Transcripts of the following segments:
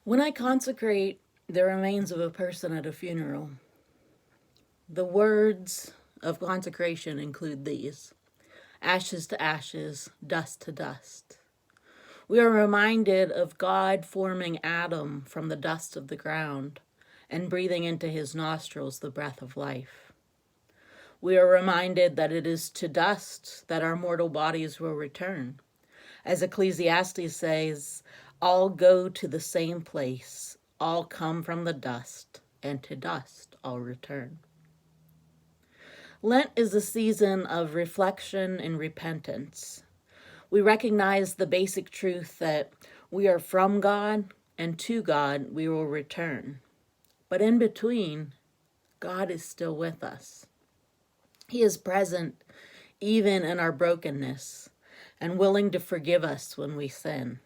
When I consecrate the remains of a person at a funeral, the words of consecration include these: ashes to ashes, dust to dust. We are reminded of God forming Adam from the dust of the ground and breathing into his nostrils the breath of life. We are reminded that it is to dust that our mortal bodies will return. As Ecclesiastes says, all go to the same place, all come from the dust, and to dust all return. Lent is a season of reflection and repentance. We recognize the basic truth that we are from God, and to God we will return. But in between, God is still with us. He is present even in our brokenness and willing to forgive us when we sin.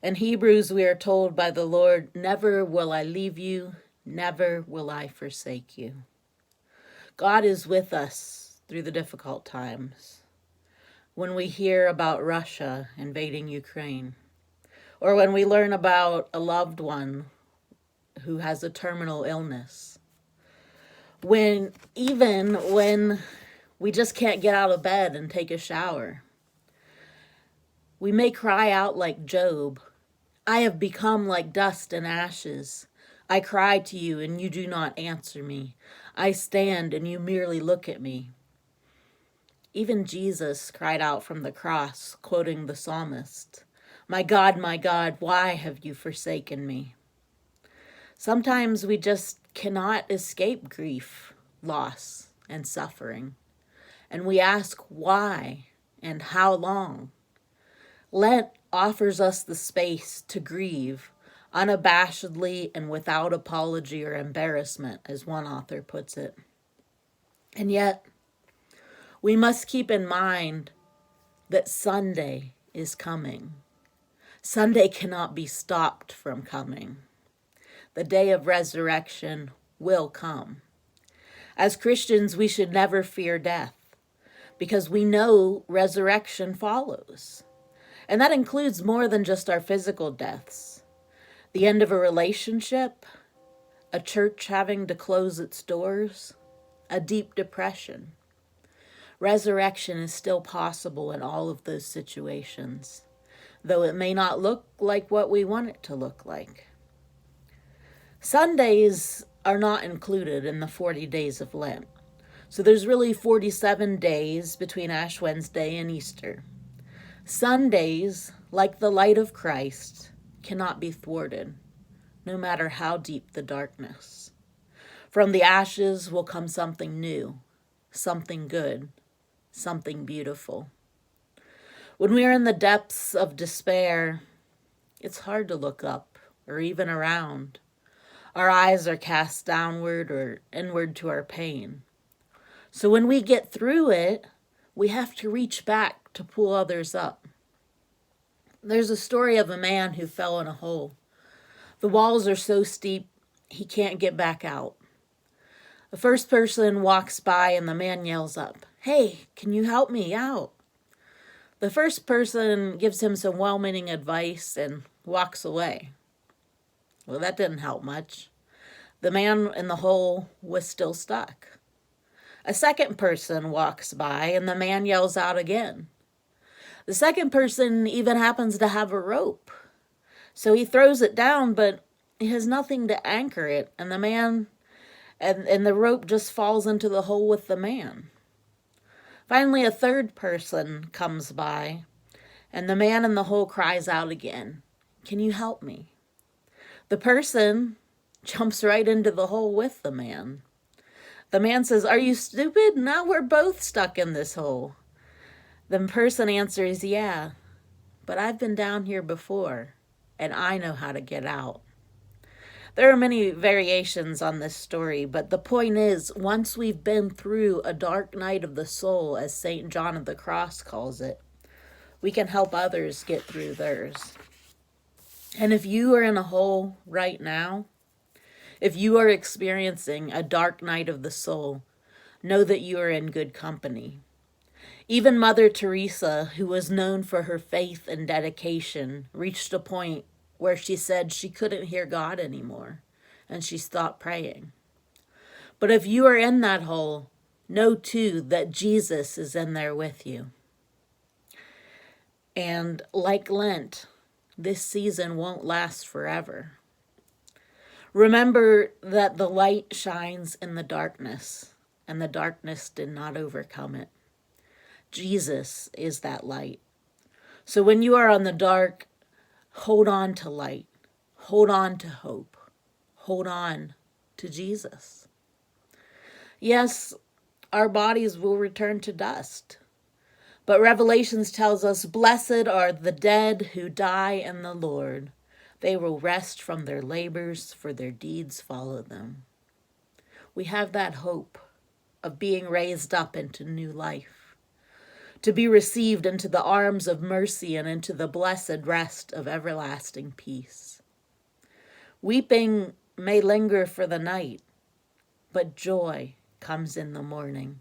In Hebrews, we are told by the Lord, "Never will I leave you, never will I forsake you." God is with us through the difficult times. When we hear about Russia invading Ukraine, or when we learn about a loved one who has a terminal illness, even when we just can't get out of bed and take a shower, we may cry out like Job, "I have become like dust and ashes. I cry to you and you do not answer me. I stand and you merely look at me." Even Jesus cried out from the cross, quoting the psalmist, my God, why have you forsaken me?" Sometimes we just cannot escape grief, loss, and suffering. And we ask why and how long. Lent offers us the space to grieve unabashedly and without apology or embarrassment, as one author puts it. And yet, we must keep in mind that Sunday is coming. Sunday cannot be stopped from coming. The day of resurrection will come. As Christians, we should never fear death because we know resurrection follows. And that includes more than just our physical deaths. The end of a relationship, a church having to close its doors, a deep depression. Resurrection is still possible in all of those situations, though it may not look like what we want it to look like. Sundays are not included in the 40 days of Lent. So there's really 47 days between Ash Wednesday and Easter. Sundays, like the light of Christ, cannot be thwarted, no matter how deep the darkness. From the ashes will come something new, something good, something beautiful. When we are in the depths of despair, it's hard to look up or even around. Our eyes are cast downward or inward to our pain. So when we get through it, we have to reach back to pull others up. There's a story of a man who fell in a hole. The walls are so steep, he can't get back out. The first person walks by and the man yells up, "Hey, can you help me out?" The first person gives him some well-meaning advice and walks away. Well, that didn't help much. The man in the hole was still stuck. A second person walks by and the man yells out again. The second person even happens to have a rope. So he throws it down, but he has nothing to anchor it, and the rope just falls into the hole with the man. Finally, a third person comes by, and the man in the hole cries out again, "Can you help me?" The person jumps right into the hole with the man. The man says, "Are you stupid? Now we're both stuck in this hole." The person answers, "Yeah, but I've been down here before, and I know how to get out." There are many variations on this story, but the point is, once we've been through a dark night of the soul, as St. John of the Cross calls it, we can help others get through theirs. And if you are in a hole right now, if you are experiencing a dark night of the soul, know that you are in good company. Even Mother Teresa, who was known for her faith and dedication, reached a point where she said she couldn't hear God anymore and she stopped praying. But if you are in that hole, know too that Jesus is in there with you. And like Lent, this season won't last forever. Remember that the light shines in the darkness, and the darkness did not overcome it. Jesus is that light. So when you are on the dark, hold on to light. Hold on to hope. Hold on to Jesus. Yes, our bodies will return to dust. But Revelations tells us, blessed are the dead who die in the Lord. They will rest from their labors, for their deeds follow them. We have that hope of being raised up into new life, to be received into the arms of mercy and into the blessed rest of everlasting peace. Weeping may linger for the night, but joy comes in the morning.